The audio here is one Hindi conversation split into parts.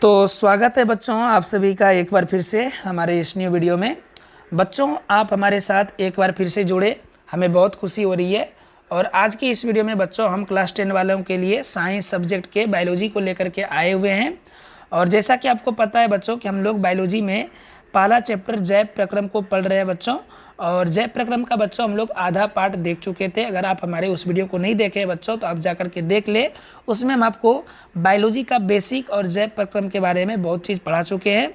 तो स्वागत है बच्चों आप सभी का एक बार फिर से हमारे इस न्यू वीडियो में। बच्चों आप हमारे साथ एक बार फिर से जुड़े, हमें बहुत खुशी हो रही है। और आज की इस वीडियो में बच्चों हम क्लास 10 वालों के लिए साइंस सब्जेक्ट के बायोलॉजी को लेकर के आए हुए हैं। और जैसा कि आपको पता है बच्चों कि हम लोग बायोलॉजी में पहला चैप्टर जैव प्रक्रम को पढ़ रहे हैं बच्चों। और जैव प्रक्रम का बच्चों हम लोग आधा पार्ट देख चुके थे। अगर आप हमारे उस वीडियो को नहीं देखे बच्चों तो आप जाकर के देख ले। उसमें हम आपको बायोलॉजी का बेसिक और जैव प्रक्रम के बारे में बहुत चीज़ पढ़ा चुके हैं।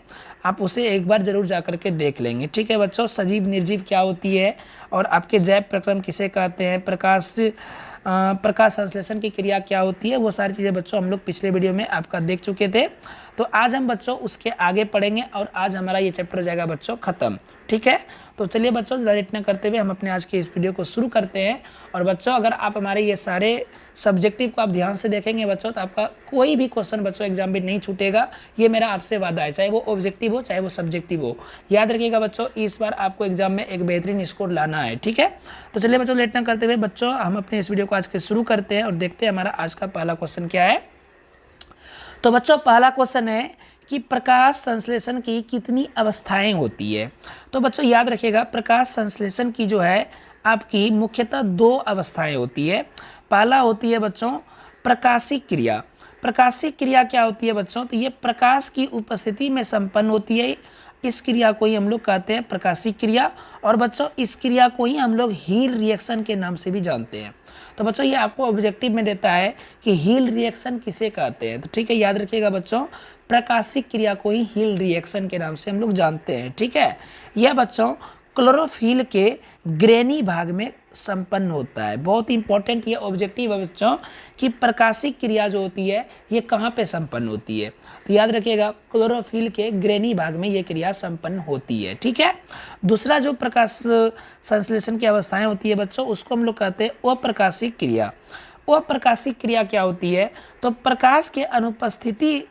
आप उसे एक बार जरूर जाकर के देख लेंगे, ठीक है बच्चों। सजीव निर्जीव क्या होती है और आपके जैव प्रक्रम किसे कहते हैं, प्रकाश संश्लेषण की क्रिया क्या होती है, वो सारी चीज़ें बच्चों हम लोग पिछले वीडियो में आपका देख चुके थे। तो आज हम बच्चों उसके आगे पढ़ेंगे और आज हमारा ये चैप्टर हो जाएगा बच्चों ख़त्म, ठीक है। तो चलिए बच्चों लेट न करते हुए हम अपने आज के इस वीडियो को शुरू करते हैं। और बच्चों अगर आप हमारे ये सारे सब्जेक्टिव को आप ध्यान से देखेंगे बच्चों तो आपका कोई भी क्वेश्चन बच्चों एग्जाम में नहीं छूटेगा, ये मेरा आपसे वादा है। चाहे वो ऑब्जेक्टिव हो चाहे वो सब्जेक्टिव हो, याद रखिएगा बच्चों इस बार आपको एग्जाम में एक बेहतरीन स्कोर लाना है, ठीक है। तो चलिए बच्चों लेट न करते हुए बच्चों हम अपने इस वीडियो को आज के शुरू करते हैं और देखते हैं हमारा आज का पहला क्वेश्चन क्या है। तो बच्चों पहला क्वेश्चन है कि प्रकाश संश्लेषण की कितनी अवस्थाएं होती है। तो बच्चों याद रखिएगा प्रकाश संश्लेषण की जो है आपकी मुख्यतः दो अवस्थाएं होती है। पहला होती है बच्चों प्रकाशिक क्रिया। प्रकाशिक क्रिया क्या होती है बच्चों, तो ये प्रकाश की उपस्थिति में संपन्न होती है। इस क्रिया को ही हम लोग कहते हैं प्रकाशिक क्रिया। और बच्चों इस क्रिया को ही हम लोग हील रिएक्शन के नाम से भी जानते हैं। तो बच्चों ये आपको ऑब्जेक्टिव में देता है कि हील रिएक्शन किसे कहते हैं, तो ठीक है याद रखिएगा बच्चों प्रकाशिक क्रिया को ही हील रिएक्शन के नाम से हम लोग जानते हैं, ठीक है। यह बच्चों क्लोरोफिल के ग्रेनी भाग में संपन्न होता है। बहुत इंपॉर्टेंट ये ऑब्जेक्टिव है बच्चों कि प्रकाशिक क्रिया जो होती है ये कहाँ पे संपन्न होती है, तो याद रखिएगा क्लोरोफिल के ग्रेनी भाग में ये क्रिया संपन्न होती है, ठीक है। दूसरा जो प्रकाश संश्लेषण की अवस्थाएं होती है बच्चों उसको हम लोग कहते हैं अप्रकाशिक क्रिया। अप्रकाशिक क्रिया क्या होती है, तो प्रकाश के अनुपस्थिति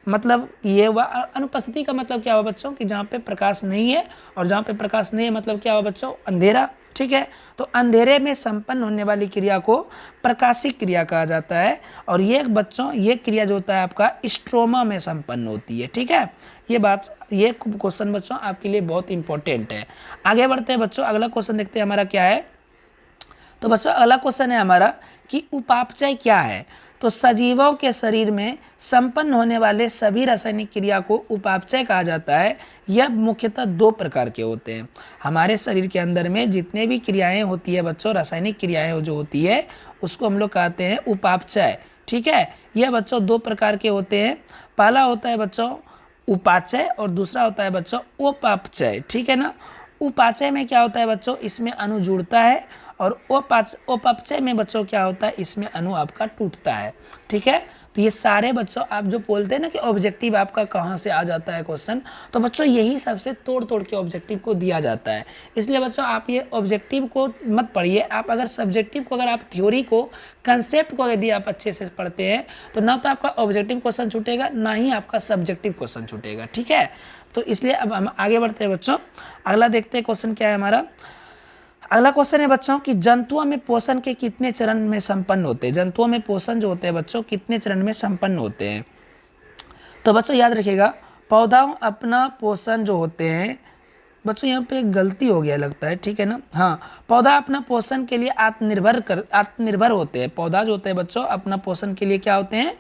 मतलब ये अनुपस्थिति का मतलब क्या हुआ बच्चों कि जहाँ पे प्रकाश नहीं है, और जहाँ पे प्रकाश नहीं है मतलब क्या हुआ बच्चों अंधेरा, ठीक है। तो अंधेरे में संपन्न होने वाली क्रिया को प्रकाशिक क्रिया कहा जाता है। और ये बच्चों ये क्रिया जो होता है आपका स्ट्रोमा में संपन्न होती है, ठीक है। ये क्वेश्चन बच्चों आपके लिए बहुत इंपॉर्टेंट है। आगे बढ़ते हैं बच्चों, अगला क्वेश्चन देखते हैं हमारा क्या है। तो बच्चों अगला क्वेश्चन है हमारा कि उपापचय क्या है। तो सजीवों के शरीर में संपन्न होने वाले सभी रासायनिक क्रिया को उपापचय कहा जाता है। यह मुख्यतः दो प्रकार के होते हैं। हमारे शरीर के अंदर में जितने भी क्रियाएं होती है बच्चों, रासायनिक क्रियाएं जो होती है उसको हम लोग कहते हैं उपापचय, ठीक है। यह बच्चों दो प्रकार के होते हैं। पहला होता है बच्चों उपापचय और दूसरा होता है बच्चों उपापचय, ठीक है ना। उपापचय में क्या होता है बच्चों, इसमें अणु जुड़ता है। और उपापचय में बच्चों क्या होता है, इसमें अणु आपका टूटता है, ठीक है। तो ये सारे बच्चों आप जो बोलते हैं ना कि ऑब्जेक्टिव आपका कहाँ से आ जाता है क्वेश्चन, तो बच्चों यही सबसे तोड़ तोड़ के ऑब्जेक्टिव को दिया जाता है। इसलिए बच्चों आप ये ऑब्जेक्टिव को मत पढ़िए। आप अगर सब्जेक्टिव को, अगर आप थ्योरी को, कंसेप्ट को यदि आप अच्छे से पढ़ते हैं तो ना तो आपका ऑब्जेक्टिव क्वेश्चन छूटेगा ना ही आपका सब्जेक्टिव क्वेश्चन छूटेगा, ठीक है। तो इसलिए अब हम आगे बढ़ते हैं बच्चों। अगला देखते हैं क्वेश्चन क्या है हमारा। अगला क्वेश्चन है बच्चों कि जंतुओं में पोषण के कितने चरण में संपन्न होते हैं। जंतुओं में पोषण जो होते हैं बच्चों कितने चरण में संपन्न होते हैं। तो बच्चों याद रखिएगा पौधा अपना पोषण जो होते हैं बच्चों, यहाँ पे एक गलती हो गया लगता है, ठीक है ना। हाँ, पौधा अपना पोषण के लिए आत्मनिर्भर होते हैं। पौधा जो होते हैं बच्चों अपना पोषण के लिए क्या होते हैं,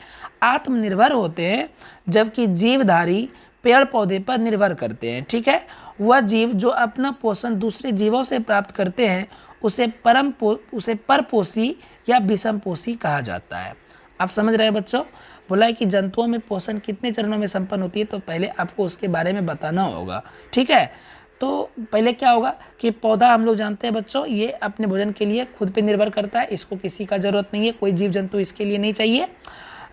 आत्मनिर्भर होते हैं। जबकि जीवधारी पेड़ पौधे पर निर्भर करते हैं, ठीक है। वह जीव जो अपना पोषण दूसरे जीवों से प्राप्त करते हैं उसे परपोषी या विषमपोषी कहा जाता है। आप समझ रहे हैं बच्चों। बोला है कि जंतुओं में पोषण कितने चरणों में संपन्न होती है, तो पहले आपको उसके बारे में बताना होगा, ठीक है। तो पहले क्या होगा कि पौधा हम लोग जानते हैं बच्चों ये अपने भोजन के लिए खुद पे निर्भर करता है, इसको किसी का जरूरत नहीं है, कोई जीव जंतु इसके लिए नहीं चाहिए।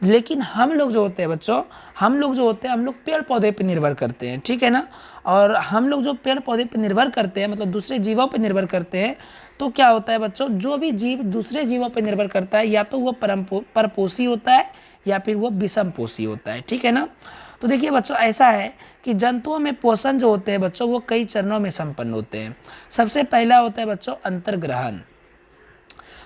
लेकिन हम लोग जो होते हैं बच्चों, हम लोग पेड़ पौधे पे निर्भर करते हैं, ठीक है ना। और हम लोग जो पेड़ पौधे पे निर्भर करते हैं मतलब दूसरे जीवों पे निर्भर करते हैं, तो क्या होता है बच्चों जो भी जीव दूसरे जीवों पे निर्भर करता है या तो वो परपोषी होता है या फिर वो विषमपोषी होता है, ठीक है ना। तो देखिए बच्चों ऐसा है कि जंतुओं में पोषण जो होते हैं बच्चों वो कई चरणों में संपन्न होते हैं। सबसे पहला होता है बच्चों अंतर्ग्रहण।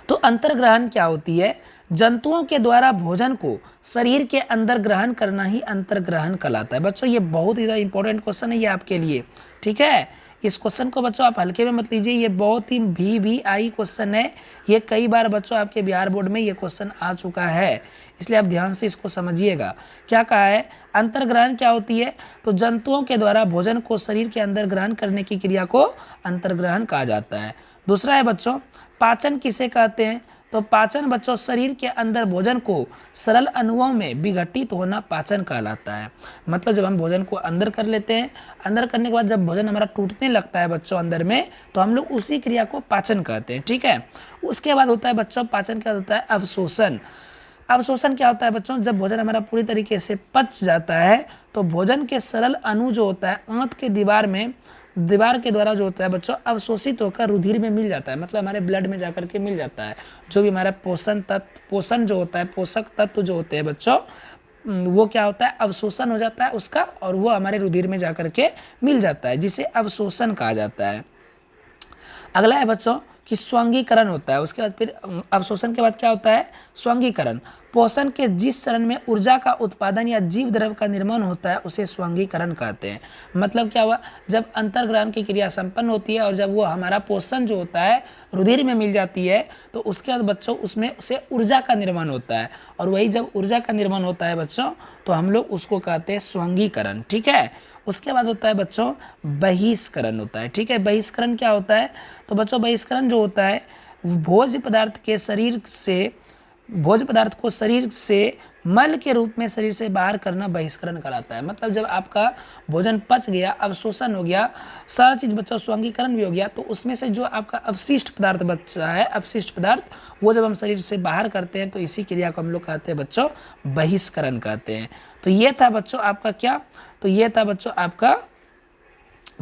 तो अंतर्ग्रहण क्या होती है, जंतुओं के द्वारा भोजन को शरीर के अंदर ग्रहण करना ही अंतर्ग्रहण कहलाता है। बच्चों ये बहुत ही इंपॉर्टेंट क्वेश्चन है ये आपके लिए, ठीक है। इस क्वेश्चन को बच्चों आप हल्के में मत लीजिए, ये बहुत ही VVI क्वेश्चन है। ये कई बार बच्चों आपके बिहार बोर्ड में ये क्वेश्चन आ चुका है, इसलिए आप ध्यान से इसको समझिएगा। क्या कहा है, अंतर्ग्रहण क्या होती है, तो जंतुओं के द्वारा भोजन को शरीर के अंदर ग्रहण करने की क्रिया को अंतर्ग्रहण कहा जाता है। दूसरा है बच्चों, पाचन किसे कहते हैं, तो पाचन बच्चों शरीर के अंदर भोजन को सरल अणुओं में विघटित होना पाचन कहलाता है। मतलब जब हम भोजन को अंदर कर लेते हैं, अंदर करने के बाद जब भोजन हमारा टूटने लगता है बच्चों अंदर में, तो हम लोग उसी क्रिया को पाचन कहते हैं, ठीक है। उसके बाद होता है बच्चों पाचन क्या होता है, अवशोषण। अवशोषण क्या होता है बच्चों, जब भोजन हमारा पूरी तरीके से पच जाता है तो भोजन के सरल अणु जो होता है आंत के दीवार के द्वारा जो होता है बच्चों अवशोषित होकर रुधिर में मिल जाता है, मतलब हमारे ब्लड में जाकर के मिल जाता है। जो भी हमारा पोषण जो होता है, पोषक तत्व जो होते हैं बच्चों, वो क्या होता है, अवशोषण हो जाता है उसका, और वो हमारे रुधिर में जाकर के मिल जाता है, जिसे अवशोषण कहा जाता है। अगला है बच्चों कि स्वांगीकरण होता है। उसके बाद फिर अवशोषण के बाद क्या होता है, स्वांगीकरण। पोषण के जिस चरण में ऊर्जा का उत्पादन या जीव द्रव्य का निर्माण होता है उसे स्वांगीकरण कहते हैं। मतलब क्या हुआ, जब अंतर्ग्रहण की क्रिया संपन्न होती है और जब वो हमारा पोषण जो होता है रुधिर में मिल जाती है, तो उसके बाद बच्चों उसमें से ऊर्जा का निर्माण होता है, और वही जब ऊर्जा का निर्माण होता है बच्चों तो हम लोग उसको कहते हैं स्वांगीकरण, ठीक है। उसके बाद होता है बच्चों बहिष्करण होता है, ठीक है। बहिष्करण क्या होता है, तो बच्चों बहिष्करण जो होता है भोज्य पदार्थ को शरीर से मल के रूप में शरीर से बाहर करना बहिष्करण कहलाता है। मतलब जब आपका भोजन पच गया, अवशोषण हो गया, सारा चीज बच्चा स्वांगीकरण भी हो गया, तो उसमें से जो आपका अवशिष्ट पदार्थ बचा है, अपशिष्ट पदार्थ, वो जब हम शरीर से बाहर करते हैं तो इसी क्रिया को हम लोग कहते हैं बच्चों बहिष्करण कहते हैं। तो ये था बच्चों आपका क्या, तो ये था बच्चों आपका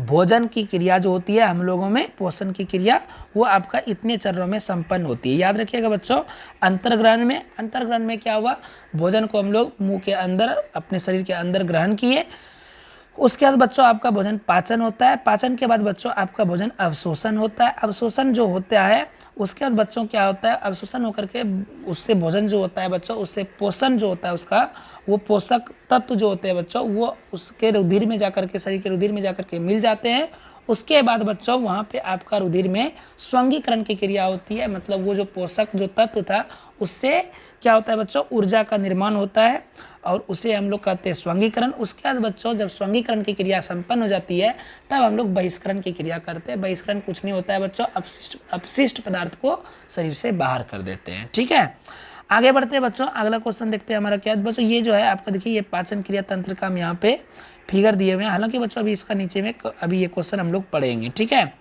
भोजन की क्रिया जो होती है हम लोगों में, पोषण की क्रिया, वो आपका इतने चरणों में संपन्न होती है। याद रखिएगा बच्चों, अंतर्ग्रहण में क्या हुआ, भोजन को हम लोग मुंह के अंदर अपने शरीर के अंदर ग्रहण किए। उसके बाद बच्चों आपका भोजन पाचन होता है, पाचन के बाद बच्चों आपका भोजन अवशोषण होता है। अवशोषण जो होता है उसके बाद बच्चों क्या होता है, अवशोषण होकर के उससे भोजन जो होता है बच्चों, उससे पोषण जो होता है उसका, वो पोषक तत्व जो होते हैं बच्चों वो उसके रुधिर में जाकर के, शरीर के रुधिर में जाकर के मिल जाते हैं। उसके बाद बच्चों वहाँ पे आपका रुधिर में स्वांगीकरण की क्रिया होती है, मतलब वो जो पोषक जो तत्व था उससे क्या होता है बच्चों, ऊर्जा का निर्माण होता है, और उसे हम लोग कहते हैं स्वांगीकरण। उसके बाद बच्चों जब स्वांगीकरण की क्रिया संपन्न हो जाती है तब हम लोग बहिष्करण की क्रिया करते हैं। बहिष्करण कुछ नहीं होता है बच्चों, अपशिष्ट पदार्थ को शरीर से बाहर कर देते हैं, ठीक है। आगे बढ़ते हैं बच्चों, अगला क्वेश्चन देखते हैं हमारा क्या है बच्चों। ये जो है आपका देखिए, ये पाचन क्रिया तंत्र का हम यहाँ पे फिगर दिए हुए हैं। हालांकि बच्चों अभी इसका नीचे में अभी ये क्वेश्चन हम लोग पढ़ेंगे, ठीक है।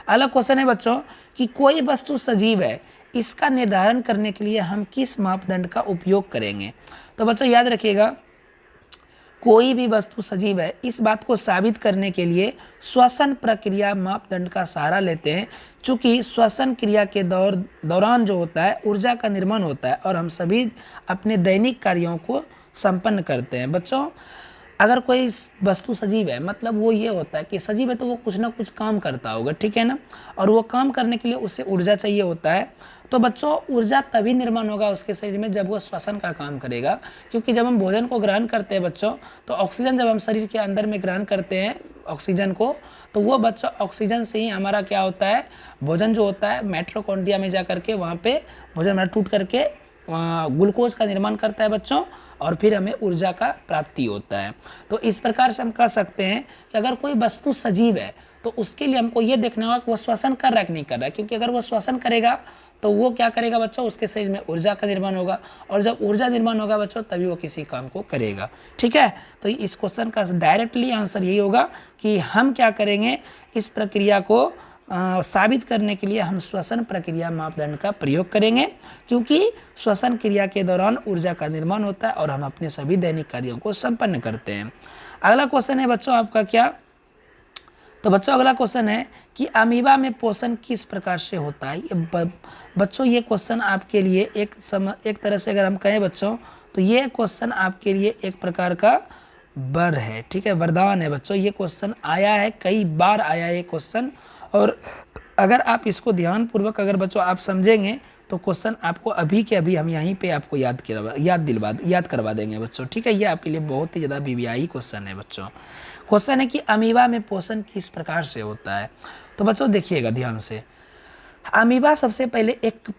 अगला क्वेश्चन है बच्चों कि कोई वस्तु सजीव है, इसका निर्धारण करने के लिए हम किस मापदंड का उपयोग करेंगे। तो बच्चों याद रखिएगा, कोई भी वस्तु सजीव है, इस बात को साबित करने के लिए श्वसन प्रक्रिया मापदंड का सहारा लेते हैं। चूंकि श्वसन क्रिया के दौरान जो होता है ऊर्जा का निर्माण होता है और हम सभी अपने दैनिक कार्यों को संपन्न करते हैं। बच्चों अगर कोई वस्तु सजीव है, मतलब वो ये होता है कि सजीव है तो वो कुछ ना कुछ काम करता होगा, ठीक है ना, और वो काम करने के लिए उसे ऊर्जा चाहिए होता है। तो बच्चों ऊर्जा तभी निर्माण होगा उसके शरीर में जब वो श्वसन का काम करेगा, क्योंकि जब हम भोजन को ग्रहण करते हैं बच्चों, तो ऑक्सीजन जब हम शरीर के अंदर में ग्रहण करते हैं ऑक्सीजन को, तो वो बच्चों ऑक्सीजन से ही हमारा क्या होता है, भोजन जो होता है माइटोकॉन्ड्रिया में जा करके वहाँ पे भोजन हमारा टूट करके ग्लूकोज का निर्माण करता है बच्चों, और फिर हमें ऊर्जा का प्राप्ति होता है। तो इस प्रकार से हम कह सकते हैं कि अगर कोई वस्तु सजीव है तो उसके लिए हमको ये देखना होगा कि वो श्वसन कर रहा है कि नहीं कर रहा है, क्योंकि अगर वो श्वसन करेगा तो वो क्या करेगा बच्चों, उसके शरीर में ऊर्जा का निर्माण होगा, और जब ऊर्जा निर्माण होगा बच्चों तभी वो किसी काम को करेगा, ठीक है। तो इस क्वेश्चन का डायरेक्टली आंसर यही होगा कि हम क्या करेंगे, इस प्रक्रिया को साबित करने के लिए हम श्वसन प्रक्रिया मापदंड का प्रयोग करेंगे, क्योंकि श्वसन क्रिया के दौरान ऊर्जा का निर्माण होता है और हम अपने सभी दैनिक कार्यों को संपन्न करते हैं। अगला क्वेश्चन है बच्चों आपका क्या, तो बच्चों अगला क्वेश्चन है कि अमीबा में पोषण किस प्रकार से होता है। बच्चों ये क्वेश्चन आपके लिए एक तरह से अगर हम कहें बच्चों, तो ये क्वेश्चन आपके लिए एक प्रकार का वर है, ठीक है, वरदान है बच्चों। ये क्वेश्चन आया है, कई बार आया है ये क्वेश्चन, और अगर आप इसको ध्यानपूर्वक अगर बच्चों आप समझेंगे तो क्वेश्चन आपको अभी के अभी हम यहीं पे आपको याद करवा देंगे बच्चों, ठीक है। ये आपके लिए बहुत ही ज़्यादा वीवीआई क्वेश्चन है बच्चों। क्वेश्चन है कि अमीबा में पोषण किस प्रकार से होता है। तो बच्चों देखिएगा ध्यान से, अमीबा सबसे पहले एक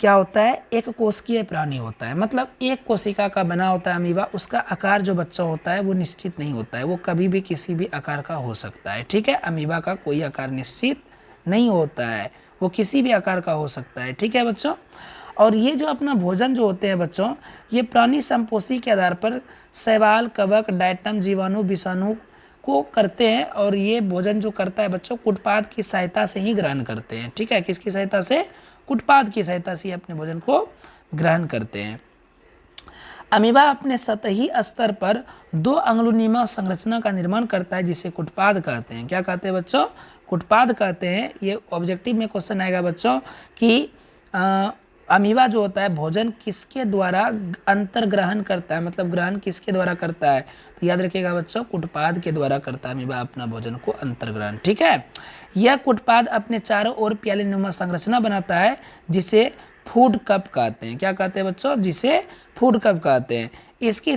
क्या होता है, एक कोशिकीय प्राणी होता है, मतलब एक कोशिका का बना होता है अमीबा। उसका आकार जो बच्चा होता है वो निश्चित नहीं होता है, वो कभी भी किसी भी आकार का हो सकता है, ठीक है। अमीबा का कोई आकार निश्चित नहीं होता है, वो किसी भी आकार का हो सकता है, ठीक है बच्चों। और ये जो अपना भोजन जो होते हैं बच्चों, ये प्राणी संपोषी के आधार पर शैवाल, कवक, डायटम, जीवाणु, विषाणु को करते हैं। और ये भोजन जो करता है बच्चों, कुटपाद की सहायता से ही ग्रहण करते हैं, ठीक है। किसकी सहायता से? कुटपाद की सहायता से अपने भोजन को ग्रहण करते हैं। अमीबा अपने सतही स्तर पर 2 अंगुलीनुमा संरचना का निर्माण करता है, जिसे कुटपाद कहते हैं। क्या कहते हैं बच्चों? कुटपाद कहते हैं। ये ऑब्जेक्टिव में क्वेश्चन आएगा बच्चों कि अमीबा जो होता है भोजन किसके द्वारा अंतर ग्रहण करता है, मतलब ग्रहण किसके द्वारा करता है। तो याद रखिएगा बच्चों, कुटपाद के द्वारा करता है अमीबा अपना भोजन को अंतर ग्रहण, ठीक है। यह कुटपाद अपने चारों ओर प्यालेनुमा संरचना बनाता है, जिसे फूड कप कहते हैं। क्या कहते हैं बच्चों? जिसे फूड कप कहते हैं। इसकी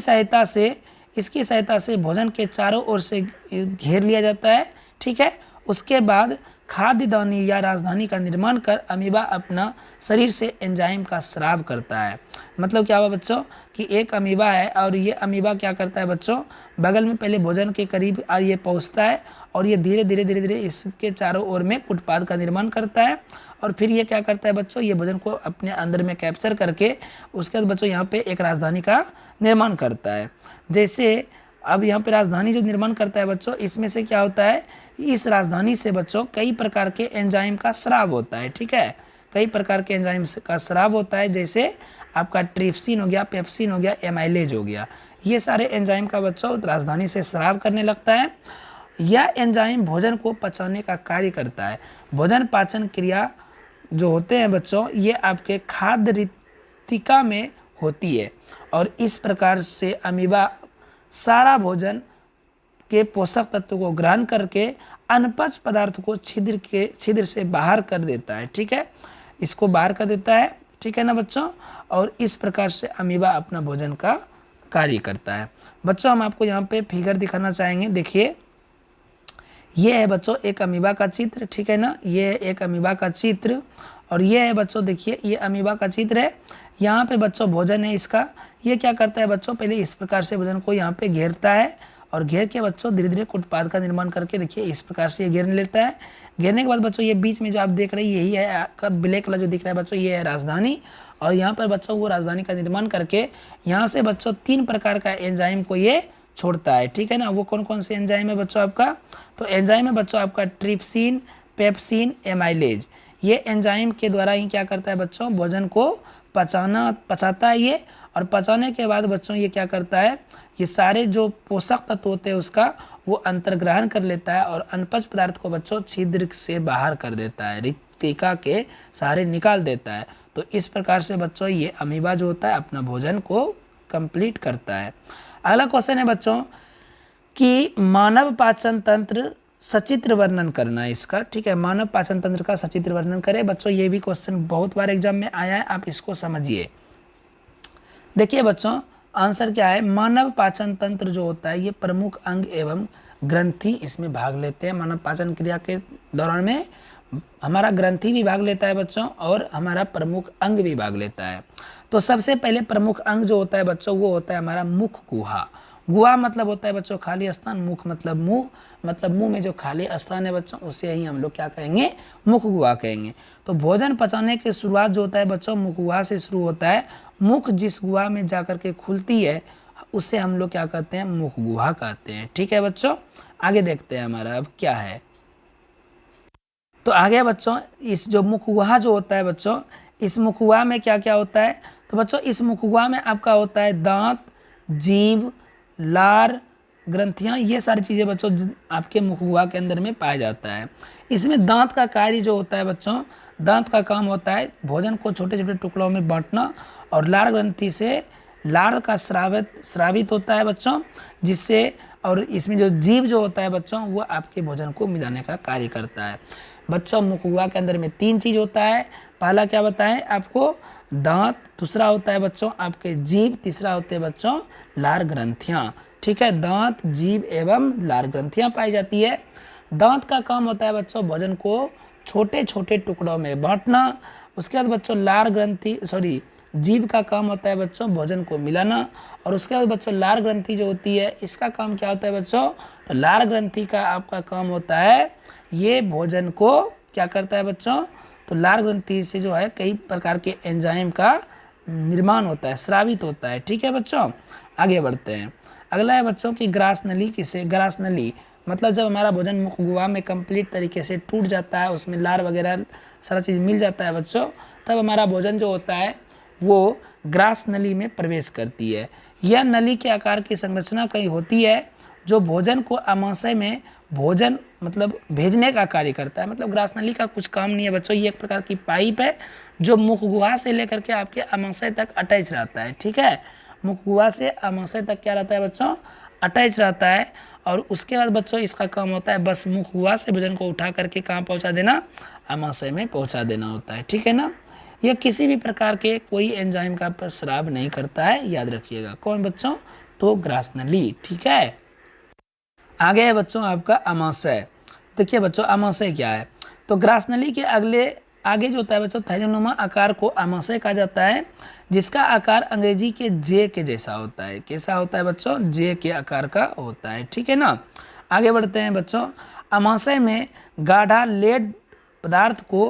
सहायता से भोजन के चारों ओर से घेर लिया जाता है, ठीक है। उसके बाद खाद्य दानी या राजधानी का निर्माण कर अमीबा अपना शरीर से एंजाइम का स्राव करता है। मतलब क्या हुआ बच्चों कि एक अमीबा है और ये अमीबा क्या करता है बच्चों, बगल में पहले भोजन के करीब ये पहुंचता है और ये धीरे धीरे इसके चारों ओर में कुटपाद का निर्माण करता है। और फिर ये क्या करता है बच्चों, ये भोजन को अपने अंदर में कैप्चर करके उसके बाद बच्चों यहाँ पे एक राजधानी का निर्माण करता है। जैसे अब यहाँ पे राजधानी जो निर्माण करता है बच्चों, इसमें से क्या होता है, इस राजधानी से बच्चों कई प्रकार के एंजाइम का स्राव होता है, ठीक है। कई प्रकार के एंजाइम का स्राव होता है, जैसे आपका ट्रिप्सिन हो गया, पेप्सिन हो गया, एमाइलेज हो गया। ये सारे एंजाइम का बच्चों राजधानी से स्राव करने लगता है। यह एंजाइम भोजन को पचाने का कार्य करता है। भोजन पाचन क्रिया जो होते हैं बच्चों, ये आपके खाद्य रिक्तिका में होती है और इस प्रकार से अमीबा सारा भोजन के पोषक तत्व को ग्रहण करके अनपच पदार्थ को छिद्र से बाहर कर देता है, ठीक है। इसको बाहर कर देता है, ठीक है ना बच्चों। और इस प्रकार से अमीबा अपना भोजन का कार्य करता है। बच्चों हम आपको यहाँ पे फिगर दिखाना चाहेंगे, देखिए ये है बच्चों एक अमीबा का चित्र, ठीक है ना। ये है एक अमीबा का चित्र और ये है बच्चों, देखिए ये अमीबा का चित्र है। यहाँ पे बच्चों भोजन है इसका। ये क्या करता है बच्चों, पहले इस प्रकार से भोजन को यहाँ पे घेरता है और घेर के बच्चों धीरे धीरे कुटपाद का निर्माण करके देखिए इस प्रकार से ये घेर लेता है। घेरने के बाद बच्चों ये बीच में जो आप देख रहे हैं यही है आपका ब्लैक वाला जो दिख रहा है बच्चों, ये है राजधानी। और यहाँ पर बच्चों वो राजधानी का निर्माण करके यहाँ से बच्चों 3 प्रकार का एंजाइम को ये छोड़ता है, ठीक है ना। वो कौन कौन से एंजाइम है बच्चों आपका, तो एंजाइम है बच्चों आपका ट्रिप्सिन, पेप्सिन, एमाइलेज। ये एंजाइम के द्वारा ही क्या करता है बच्चों, भोजन को पचाता है ये। और पचाने के बाद बच्चों ये क्या करता है, ये सारे जो पोषक तत्व होते हैं उसका वो अंतर्ग्रहण कर लेता है और अनपच पदार्थ को बच्चों छिद्र से बाहर कर देता है, रिक्तिका के सारे निकाल देता है। तो इस प्रकार से बच्चों ये अमीबा जो होता है अपना भोजन को कंप्लीट करता है। अगला क्वेश्चन है बच्चों कि मानव पाचन तंत्र सचित्र वर्णन करना है इसका, ठीक है। मानव पाचन तंत्र का सचित्र वर्णन करें बच्चों, ये भी क्वेश्चन बहुत बार एग्जाम में आया है, आप इसको समझिए। देखिए बच्चों आंसर क्या है, मानव पाचन तंत्र जो होता है ये प्रमुख अंग एवं ग्रंथि इसमें भाग लेते हैं। मानव पाचन क्रिया के दौरान में हमारा ग्रंथि भी भाग लेता है बच्चों और हमारा प्रमुख अंग भी भाग लेता है। तो सबसे पहले प्रमुख अंग जो होता है बच्चों वो होता है हमारा मुख गुहा। गुहा मतलब होता है बच्चों खाली स्थान, मुख मतलब मुंह, मतलब मुंह में जो खाली स्थान है बच्चों उसे ही हम लोग क्या कहेंगे, मुख गुहा कहेंगे। तो भोजन पचाने की शुरुआत जो होता है बच्चों मुख गुहा से शुरू होता है। मुख जिस गुहा में जाकर के खुलती है उसे हम लोग क्या कहते हैं, मुख गुहा कहते हैं, ठीक है बच्चों। आगे देखते हैं हमारा अब क्या है। तो आगे बच्चों इस जो मुख गुहा जो होता है बच्चों, इस मुख गुहा में क्या क्या होता है, तो बच्चों इस मुख गुहा में आपका होता है दांत, जीभ, लार, ग्रंथियां, ये सारी चीज़ें बच्चों आपके मुख गुहा के अंदर में पाया जाता है। इसमें दांत का कार्य जो होता है बच्चों, दांत का काम होता है भोजन को छोटे छोटे टुकड़ों में बांटना और लार ग्रंथि से लार का स्रावित होता है बच्चों, जिससे और इसमें जो जीभ जो होता है बच्चों वो आपके भोजन को मिलाने का कार्य करता है। बच्चों मुख गुहा के अंदर में 3 चीज़ होता है। पहला क्या बताएं आपको, दांत, दूसरा होता है बच्चों आपके जीभ, तीसरा होते हैं बच्चों लार ग्रंथियां। ठीक है, दांत, जीभ एवं लार ग्रंथियां पाई जाती है। दांत का काम होता है बच्चों भोजन को छोटे छोटे टुकड़ों में बांटना। उसके बाद बच्चों लार ग्रंथि जीभ का काम होता है बच्चों भोजन को मिलाना। और उसके बाद बच्चों लार ग्रंथि जो होती है इसका काम क्या होता है बच्चों, तो लार ग्रंथि का आपका काम होता है ये भोजन को क्या करता है बच्चों, तो लार ग्रंथि से जो है कई प्रकार के एंजाइम का निर्माण होता है, स्रावित होता है। ठीक है बच्चों, आगे बढ़ते हैं। अगला है बच्चों की ग्रास नली। किसे ग्रास नली मतलब जब हमारा भोजन मुख गुहा में कंप्लीट तरीके से टूट जाता है, उसमें लार वगैरह सारा चीज़ मिल जाता है बच्चों, तब हमारा भोजन जो होता है वो ग्रास नली में प्रवेश करती है। यह नली के आकार की संरचना कहीं होती है जो भोजन को आमाशय में भोजन मतलब भेजने का कार्य करता है। मतलब ग्रास नली का कुछ काम नहीं है बच्चों, ये एक प्रकार की पाइप है जो मुख गुहा से लेकर के आपके आमाशय तक अटैच रहता है। ठीक है, मुख गुहा से आमाशय तक क्या रहता है बच्चों, अटैच रहता है। और उसके बाद बच्चों इसका काम होता है बस मुख गुहा से भोजन को उठा करके कहाँ पहुँचा देना, आमाशय में पहुँचा देना होता है। ठीक है ना, यह किसी भी प्रकार के कोई एंजाइम का स्राव नहीं करता है, याद रखिएगा। कौन बच्चों, तो ग्रास नली। ठीक है, आगे है बच्चों आपका आमाशय। देखिए बच्चों आमाशय क्या है, तो ग्रास नली के आगे जो होता है बच्चों थैलीनुमा आकार को आमाशय कहा जाता है, जिसका आकार अंग्रेजी के जे के जैसा होता है। कैसा होता है बच्चों, जे के आकार का होता है। ठीक है ना, आगे बढ़ते हैं बच्चों। आमाशय में गाढ़ा लेड पदार्थ को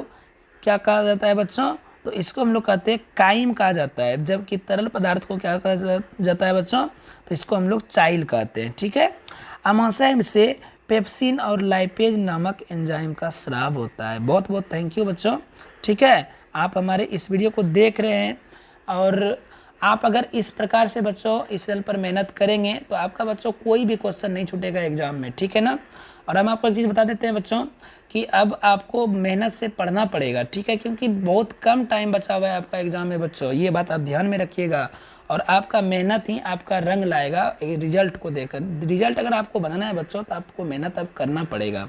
क्या कहा जाता है बच्चों, तो इसको हम लोग कहते हैं काइम कहा जाता है। जबकि तरल पदार्थ को क्या कहा जाता है बच्चों, तो इसको हम लोग चाइल कहते हैं। ठीक है, आमाशय से पेप्सिन और लाइपेज नामक एंजाइम का स्राव होता है। बहुत बहुत थैंक यू बच्चों। ठीक है, आप हमारे इस वीडियो को देख रहे हैं और आप अगर इस प्रकार से बच्चों इस लेवल पर मेहनत करेंगे तो आपका बच्चों कोई भी क्वेश्चन नहीं छूटेगा एग्जाम में। ठीक है ना, और हम आपको एक चीज़ बता देते हैं बच्चों कि अब आपको मेहनत से पढ़ना पड़ेगा। ठीक है, क्योंकि बहुत कम टाइम बचा हुआ है आपका एग्जाम में बच्चों, ये बात आप ध्यान में रखिएगा। और आपका मेहनत ही आपका रंग लाएगा रिजल्ट को देखकर। रिजल्ट अगर आपको बनाना है बच्चों तो आपको मेहनत अब करना पड़ेगा।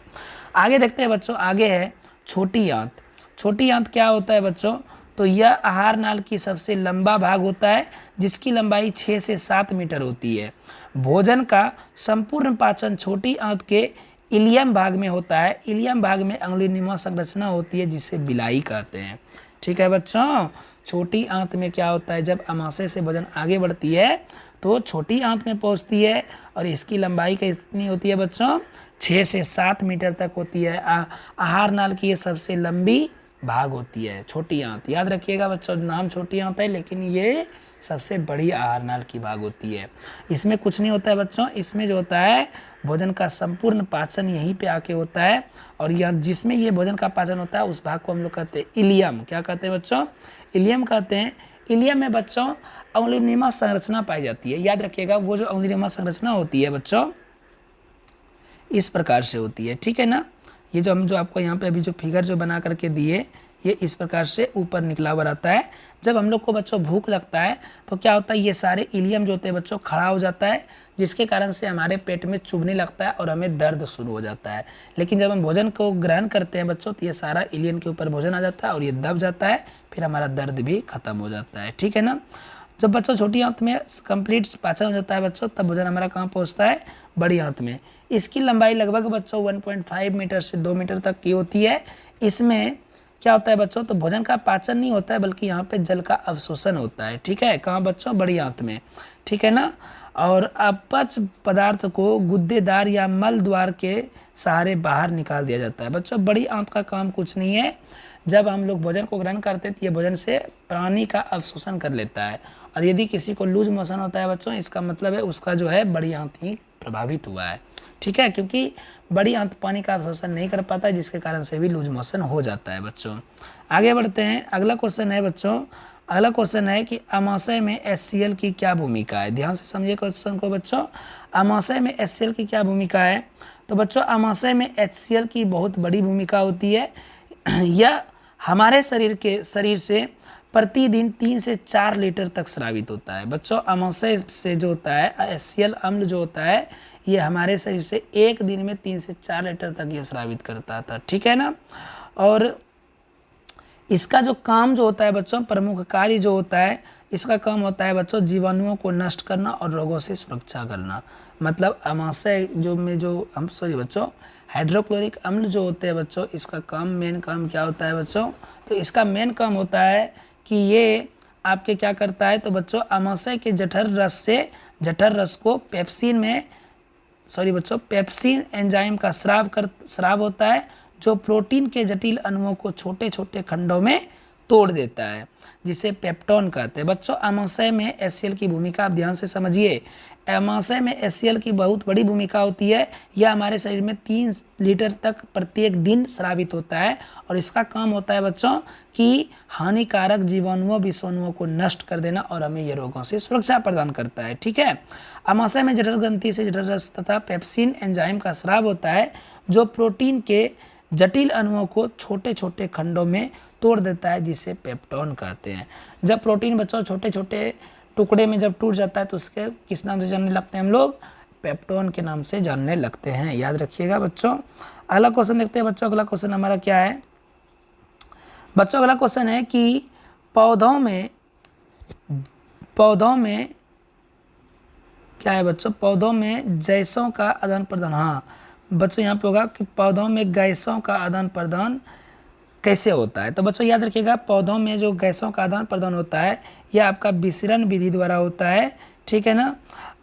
आगे देखते हैं बच्चों, आगे है छोटी आंत। छोटी आंत क्या होता है बच्चों, तो यह आहार नाल की सबसे लंबा भाग होता है जिसकी लंबाई 6 से 7 मीटर होती है। भोजन का संपूर्ण पाचन छोटी आंत के इलियम भाग में होता है। इलियम भाग में अंगुलीनुमा संरचना होती है जिसे बिलाई कहते हैं। ठीक है बच्चों, छोटी आंत में क्या होता है, जब आमाशय से भोजन आगे बढ़ती है तो छोटी आंत में पहुंचती है और इसकी लंबाई कितनी होती है बच्चों, 6 से 7 मीटर तक होती है। आहार नाल की ये सबसे लंबी भाग होती है छोटी आंत। याद रखिएगा बच्चों, नाम छोटी आंत है लेकिन ये सबसे बड़ी आहार नाल की भाग होती है। इसमें कुछ नहीं होता है बच्चों, इसमें जो होता है भोजन का संपूर्ण पाचन यहीं पे आके होता है। और यह जिसमें ये भोजन का पाचन होता है उस भाग को हम लोग कहते हैं इलियम। क्या कहते हैं बच्चों, इलियम कहते हैं। इलियम में बच्चों अंगुलीनुमा संरचना पाई जाती है। याद रखिएगा, वो जो अंगुलीनुमा संरचना होती है बच्चों इस प्रकार से होती है। ठीक है ना, ये जो आपको यहाँ पे अभी जो फिगर जो बना करके दिए ये इस प्रकार से ऊपर निकला हुआ रहता है। जब हम लोग को बच्चों भूख लगता है तो क्या होता है, ये सारे इलियम जो होते हैं बच्चों खड़ा हो जाता है, जिसके कारण से हमारे पेट में चुभने लगता है और हमें दर्द शुरू हो जाता है। लेकिन जब हम भोजन को ग्रहण करते हैं बच्चों तो ये सारा इलियम के ऊपर भोजन आ जाता है और ये दब जाता है, फिर हमारा दर्द भी खत्म हो जाता है। ठीक है ना, जब बच्चों छोटी आंत में कंप्लीट पाचन हो जाता है बच्चों तब भोजन हमारा कहाँ पहुँचता है, बड़ी आंत में। इसकी लंबाई लगभग बच्चों 1.5 मीटर से 2 मीटर तक की होती है। इसमें क्या होता है बच्चों, तो भोजन का पाचन नहीं होता है बल्कि यहाँ पे जल का अवशोषण होता है। ठीक है, कहाँ बच्चों, बड़ी आंत में। ठीक है ना, और अपच पदार्थ को गुद्देदार या मल द्वार के सहारे बाहर निकाल दिया जाता है। बच्चों बड़ी आंत का काम कुछ नहीं है, जब हम लोग भोजन को ग्रहण करते हैं तो ये भोजन से पानी का अवशोषण कर लेता है। और यदि किसी को लूज मोशन होता है बच्चों, इसका मतलब है उसका जो है बड़ी आंत ही प्रभावित हुआ है। ठीक है, क्योंकि बड़ी आंत पानी का अवशोषण नहीं कर पाता है, जिसके कारण से भी लूज मोशन हो जाता है बच्चों। आगे बढ़ते हैं, अगला क्वेश्चन है बच्चों, अगला क्वेश्चन है कि आमाशय में HCl की क्या भूमिका है। ध्यान से समझिए क्वेश्चन को बच्चों, आमाशय में HCl की क्या भूमिका है। तो बच्चों आमाशय में HCl की बहुत बड़ी भूमिका होती है। यह हमारे शरीर से प्रतिदिन 3 से 4 लीटर तक स्रावित होता है। बच्चों आमाशय से जो होता है HCl अम्ल जो होता है ये हमारे शरीर से एक दिन में 3 से 4 लीटर तक ये स्रावित करता था। ठीक है ना, और इसका जो काम जो होता है बच्चों, प्रमुख कार्य जो होता है, इसका काम होता है बच्चों जीवाणुओं को नष्ट करना और रोगों से सुरक्षा करना। मतलब अमाशय जो में जो हम सॉरी बच्चों हाइड्रोक्लोरिक अम्ल जो होते हैं बच्चों, इसका काम मेन काम क्या होता है बच्चों, तो इसका मेन काम होता है कि ये आपके क्या करता है, तो बच्चों अमाशय के जठर रस को पेप्सिन में बच्चों पेप्सिन एंजाइम का स्राव होता है, जो प्रोटीन के जटिल अणुओं को छोटे छोटे खंडों में तोड़ देता है, जिसे पेप्टोन कहते हैं। बच्चों अमाशय में एचसीएल की भूमिका आप ध्यान से समझिए। अमाशय में एचसीएल की बहुत बड़ी भूमिका होती है। यह हमारे शरीर में 3 लीटर तक प्रत्येक दिन स्रावित होता है और इसका काम होता है बच्चों कि हानिकारक जीवाणुओं विषाणुओं को नष्ट कर देना और हमें ये रोगों से सुरक्षा प्रदान करता है। ठीक है, अमाशय में जठर ग्रंथि से जठर रस तथा पेप्सिन एंजाइम का स्राव होता है, जो प्रोटीन के जटिल अणुओं को छोटे छोटे खंडों में तोड़ देता है, जिसे पेप्टोन कहते हैं। जब प्रोटीन बच्चों छोटे छोटे टुकड़े में जब टूट जाता है तो उसके किस नाम से जानने लगते हैं हम लोग, पेप्टोन के नाम से जानने लगते हैं। याद रखिएगा बच्चों। अगला क्वेश्चन देखते हैं बच्चों। अगला क्वेश्चन हमारा क्या है बच्चों, अगला क्वेश्चन है कि पौधों में क्या है बच्चों, पौधों में गैसों का आदान प्रदान। हाँ बच्चों यहाँ पे होगा कि पौधों में गैसों का आदान प्रदान कैसे होता है। तो बच्चों याद रखिएगा, पौधों में जो गैसों का आदान प्रदान होता है यह आपका विसरण विधि द्वारा होता है। ठीक है ना,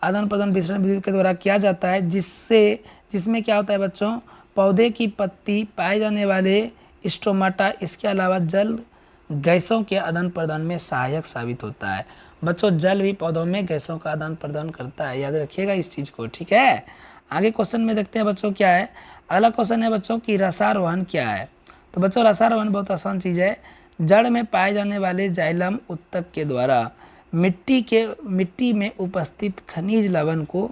आदान प्रदान विसरण विधि के द्वारा किया जाता है, जिसमें क्या होता है बच्चों, पौधे की पत्ती पाए जाने वाले स्टोमाटा इसके अलावा जल गैसों के आदान प्रदान में सहायक साबित होता है। बच्चों जल भी पौधों में गैसों का आदान प्रदान करता है, याद रखिएगा इस चीज़ को। ठीक है, आगे क्वेश्चन में देखते हैं बच्चों क्या है। अगला क्वेश्चन है बच्चों कि रसारोहण क्या है। तो बच्चों रसारोहण बहुत आसान चीज़ है। जड़ में पाए जाने वाले जाइलम उत्तक के द्वारा मिट्टी में उपस्थित खनिज लवण को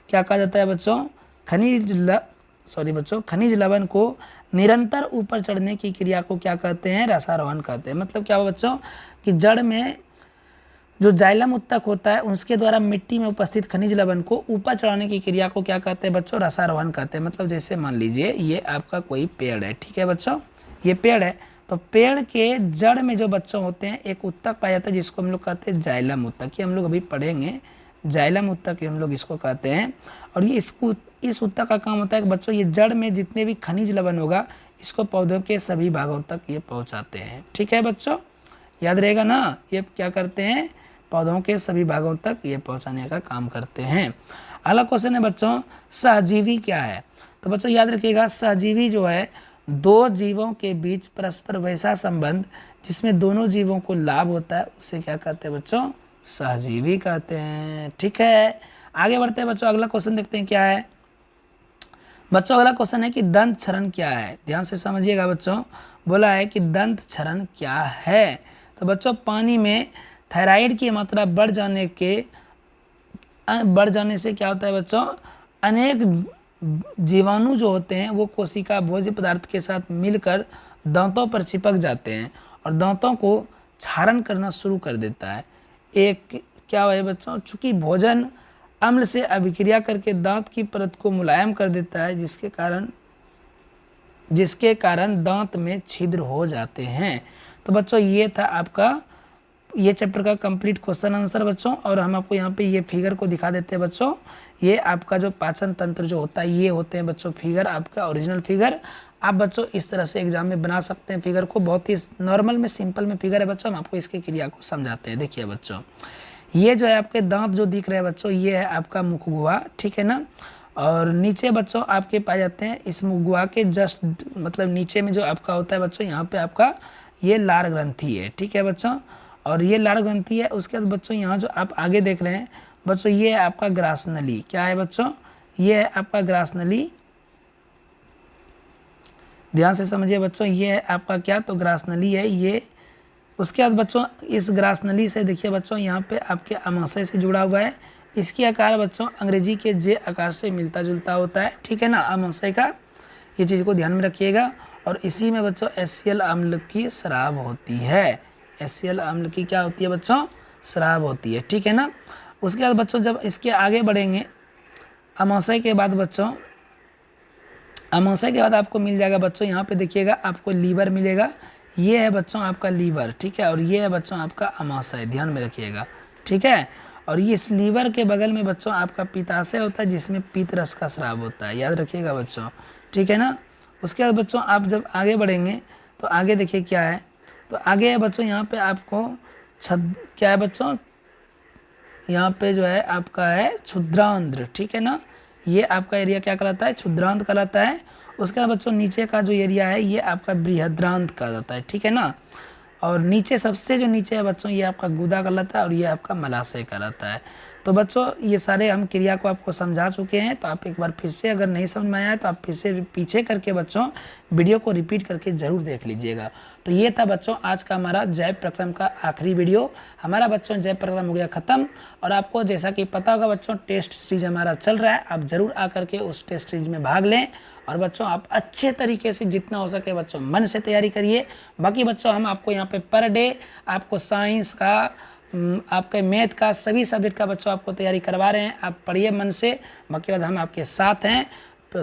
क्या कहा जाता है बच्चों, खनिज लवण को निरंतर ऊपर चढ़ने की क्रिया को क्या कहते हैं, रसारोहण कहते हैं। मतलब क्या हुआ बच्चों कि जड़ में जो जाइलम उत्तक होता है उसके द्वारा मिट्टी में उपस्थित खनिज लवण को ऊपर चढ़ाने की क्रिया को क्या कहते हैं बच्चों, रसारोहण कहते हैं। मतलब जैसे मान लीजिए ये आपका कोई पेड़ है, ठीक है बच्चों, ये पेड़ है, तो पेड़ के जड़ में जो बच्चों होते हैं एक उत्तक पाया जाता है जिसको हम लोग कहते हैं जाइलम उत्तक। ये हम लोग अभी पढ़ेंगे, जाइलम उत्तक हम लोग इसको कहते हैं। और ये इस उत्तक का काम होता है कि बच्चों ये जड़ में जितने भी खनिज लवण होगा इसको पौधों के सभी भागों तक ये पहुँचाते हैं। ठीक है बच्चों, याद रहेगा ना, ये क्या करते हैं, पौधों के सभी भागों तक ये पहुंचाने का काम करते हैं। अगला क्वेश्चन है बच्चों सहजीवी क्या है। तो बच्चों याद रखिएगा, सहजीवी जो है दो जीवों के बीच परस्पर वैसा संबंध जिसमें दोनों जीवों को लाभ होता है उसे क्या कहते हैं बच्चों, सहजीवी कहते हैं। ठीक है, आगे बढ़ते हैं बच्चों। अगला क्वेश्चन देखते हैं क्या है बच्चों। अगला क्वेश्चन है कि दंत क्षरण क्या है। ध्यान से समझिएगा बच्चों, बोला है कि दंत क्षरण क्या है। तो बच्चों पानी में थायराइड की मात्रा बढ़ जाने से क्या होता है बच्चों, अनेक जीवाणु जो होते हैं वो कोशिका भोज्य पदार्थ के साथ मिलकर दांतों पर चिपक जाते हैं और दांतों को क्षारण करना शुरू कर देता है। एक क्या है बच्चों, चूंकि भोजन अम्ल से अभिक्रिया करके दांत की परत को मुलायम कर देता है, जिसके कारण दांत में छिद्र हो जाते हैं। तो बच्चों ये था आपका ये चैप्टर का कंप्लीट क्वेश्चन आंसर बच्चों। और हम आपको यहाँ पे ये फिगर को दिखा देते हैं बच्चों। ये आपका जो पाचन तंत्र जो होता है ये होते हैं बच्चों फिगर, आपका ओरिजिनल फिगर। आप बच्चों इस तरह से एग्जाम में बना सकते हैं फिगर को, बहुत ही नॉर्मल में सिंपल में फिगर है बच्चों। हम आपको इसकी क्रिया को समझाते हैं। देखिए बच्चों, ये जो है आपके दांत जो दिख रहे हैं बच्चों, ये है आपका मुख गुहा, ठीक है ना। और नीचे बच्चों आपके पाए जाते हैं इस मुख गुहा के जस्ट मतलब नीचे में जो आपका होता है बच्चों, यहाँ पे आपका ये लार ग्रंथि है, ठीक है बच्चों। और ये लार ग्रंथि है। उसके बाद बच्चों यहाँ जो आप आगे देख रहे हैं बच्चों, ये है आपका ग्रास नली। क्या है बच्चों, ये है आपका ग्रास नली। ध्यान से समझिए बच्चों, ये है आपका क्या, तो ग्रास नली है ये। उसके बाद बच्चों इस ग्रास नली से देखिए बच्चों, यहाँ पे आपके अमाशय से जुड़ा हुआ है। इसकी आकार बच्चों अंग्रेजी के जे आकार से मिलता जुलता होता है, ठीक है ना, अमाशय का। ये चीज़ को ध्यान में रखिएगा। और इसी में बच्चों HCl अम्ल की स्राव होती है। HCl अम्ल की क्या होती है बच्चों, स्राव होती है, ठीक है ना। उसके बाद बच्चों जब इसके आगे बढ़ेंगे, अमाशय के बाद बच्चों, अमाशय के बाद आपको मिल जाएगा बच्चों, यहाँ पे देखिएगा आपको लीवर मिलेगा। ये है बच्चों आपका लीवर, ठीक है, और ये है बच्चों आपका अमाशय, ध्यान में रखिएगा, ठीक है। और ये इस लीवर के बगल में बच्चों आपका पित्ताशय होता है जिसमें पित्त रस का स्राव होता है, याद रखिएगा बच्चों, ठीक है ना। उसके बाद बच्चों आप जब आगे बढ़ेंगे तो आगे देखिए क्या है, तो आगे है बच्चों यहाँ पे आपको क्या है बच्चों, यहाँ पे जो है आपका है क्षुद्रांध्र, ठीक है ना। ये आपका एरिया क्या कहलाता है, क्षुद्रांत कहलाता है। उसके बाद बच्चों नीचे का जो एरिया है ये आपका बृहद्रांत कहा जाता है, ठीक है ना। और नीचे सबसे जो नीचे है बच्चों ये आपका गुदा कहलाता है और ये आपका मलाशय कहलाता है। तो बच्चों ये सारे हम क्रिया को आपको समझा चुके हैं, तो आप एक बार फिर से अगर नहीं समझ में आया तो आप फिर से पीछे करके बच्चों वीडियो को रिपीट करके ज़रूर देख लीजिएगा। तो ये था बच्चों आज का हमारा जैव प्रक्रम का आखिरी वीडियो। हमारा बच्चों जैव प्रक्रम हो गया ख़त्म। और आपको जैसा कि पता होगा बच्चों टेस्ट सीरीज हमारा चल रहा है, आप ज़रूर आकर के उस टेस्ट सीरीज में भाग लें। और बच्चों आप अच्छे तरीके से जितना हो सके बच्चों मन से तैयारी करिए। बाकी बच्चों हम आपको यहाँ पे पर डे आपको साइंस का, आपके मैथ का, सभी सब्जेक्ट का बच्चों आपको तैयारी करवा रहे हैं, आप पढ़िए मन से। बाकी बाद हम आपके साथ हैं।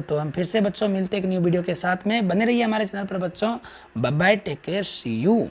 तो हम फिर से बच्चों मिलते हैं एक न्यू वीडियो के साथ में, बने रहिए हमारे चैनल पर बच्चों। Bye bye, take care, see you.